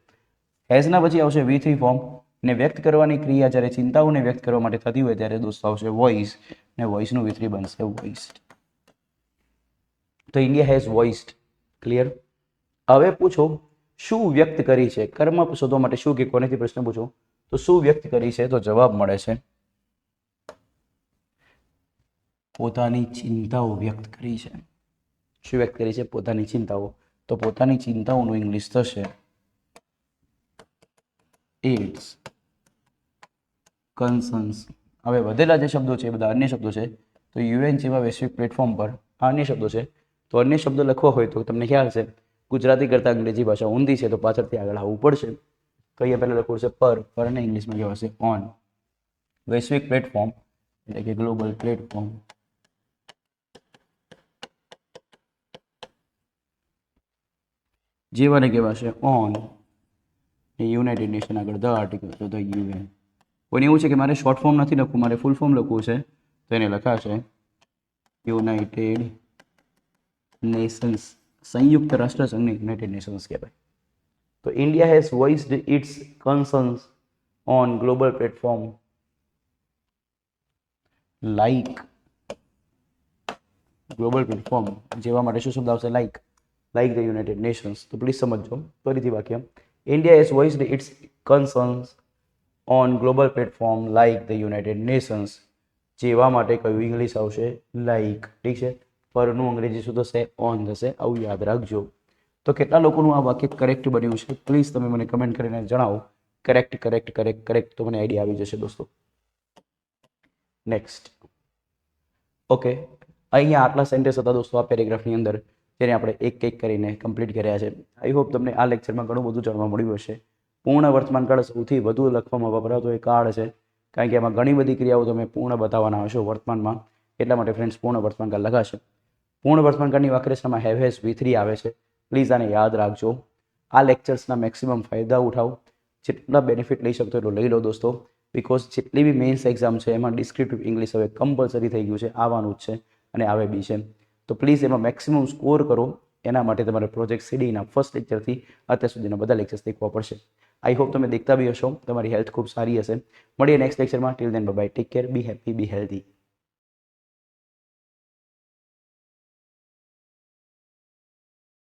હેઝના પછી આવશે V3 ફોર્મ. ને વ્યક્ત કરવાની ક્રિયા જ્યારે ચિંતાઓને વ્યક્ત કરવા માટે થતી હોય ત્યારે દોસ્તો આવશે વોઇસ. ને વોઇસનું V3 બનશે વોઇસ્ડ. તો ઇન્ડિયા હેઝ વોઇસ્ડ. ક્લિયર? હવે પૂછો શું વ્યક્ત કરી છે? કર્મ શોધવા માટે શું કે કોનેથી પ્રશ્ન પૂછો તો શું વ્યક્ત કરી છે? તો જવાબ મળે છે પોતાની ચિંતાઓ વ્યક્ત કરી છે. શું વ્યક્ત કરી છે? પોતાની ચિંતાઓ. તો પોતાની ચિંતાઓનું ઇંગ્લિશ થશે ઇટ્સ કન્સર્ન્સ. હવે વધેલા જે શબ્દો છે એ બધા અન્ય શબ્દો છે. તો યુએન જેવા વૈશ્વિક પ્લેટફોર્મ પર આ અન્ય શબ્દો છે. તો અન્ય શબ્દો લખવા હોય તો તમને ખ્યાલ છે ગુજરાતી કરતાં અંગ્રેજી ભાષા ઊંધી છે તો પાછળથી આગળ આવવું પડશે. તો અહીંયા પહેલાં લખવું છે પર અને ઇંગ્લિશમાં કહેવાશે ઓન. વૈશ્વિક પ્લેટફોર્મ એટલે કે ગ્લોબલ પ્લેટફોર્મ. જેવાને કહેવાશે ઓન. યુનાઇટેડ નેશન આગળ ધ આર્ટિકલ તો ધ યુએન. પણ એવું છે કે મારે શોર્ટ ફોર્મ નથી લખવું, મારે ફૂલ ફોર્મ લખવું છે તો એને લખાશે યુનાઇટેડ નેશન્સ. સંયુક્ત રાષ્ટ્ર સંઘને યુનાઇટેડ નેશન્સ કહેવાય. તો India has voiced its concerns on global platform like. Global platform જેવા માટે શું શબ્દ આવશે? Like. Like the United Nations. તો પ્લીઝ સમજો ફરીથી વાક્ય. India has voiced its concerns on global platform like the United Nations. જેવા માટે કયું ઇંગ્લિશ આવશે? લાઇક. ઠીક છે. પરનું અંગ્રેજી શું થશે? ઓન થશે. આવું યાદ રાખજો. તો કેટલા લોકોનું આ વાક્ય કરેક્ટ બન્યું છે પ્લીઝ તમે મને કમેન્ટ કરીને જણાવો. કરેક્ટ કરેક્ટ કરેક્ટ કરેક્ટ તો મને આઈડિયા આવી જશે દોસ્તો. નેક્સ્ટ. ઓકે, અહીંયા આટલા સેન્ટેન્સ હતા દોસ્તો આ પેરેગ્રાફની અંદર જેને આપણે એક એક કરીને કમ્પ્લીટ કર્યા છે. આઈ હોપ તમને આ લેક્ચરમાં ઘણું બધું જાણવા મળ્યું હશે. પૂર્ણ વર્તમાન કાળ સૌથી વધુ લખવામાં વપરાતો એ કાળ છે કારણ કે એમાં ઘણી બધી ક્રિયાઓ તમે પૂર્ણ બતાવવાના હશો વર્તમાનમાં. એટલા માટે ફ્રેન્ડ્સ પૂર્ણ વર્તમાન કાળ લખાશે. પૂર્ણ વર્તમાન કાળની વાક્યરચનામાં હેવ હેઝ V3 આવે છે. પ્લીઝ આને યાદ રાખજો. આ લેક્ચર્સના મેક્સિમમ ફાયદા ઉઠાવો. જેટલા બેનિફિટ લઈ શકતો એટલો લઈ લો દોસ્તો. બિકોઝ જેટલી બી મેઇન્સ એક્ઝામ છે એમાં ડિસ્ક્રિપ્ટિવ ઇંગ્લિશ હવે કમ્પલસરી થઈ ગયું છે, આવવાનું જ છે અને આવે બી છે. તો પ્લીઝ એમાં મેક્સિમમ સ્કોર કરો. એના માટે તમારે પ્રોજેક્ટ સીડીના ફર્સ્ટ લેક્ચરથી અત્યાર સુધીના બધા લેક્ચર્સ દેખવા પડશે. આઈ હોપ તમે દેખતા બી હશો. તમારી હેલ્થ ખૂબ સારી હશે. મળીએ નેક્સ્ટ લેક્ચરમાં. Till then bye bye. Take care. Be happy, be healthy.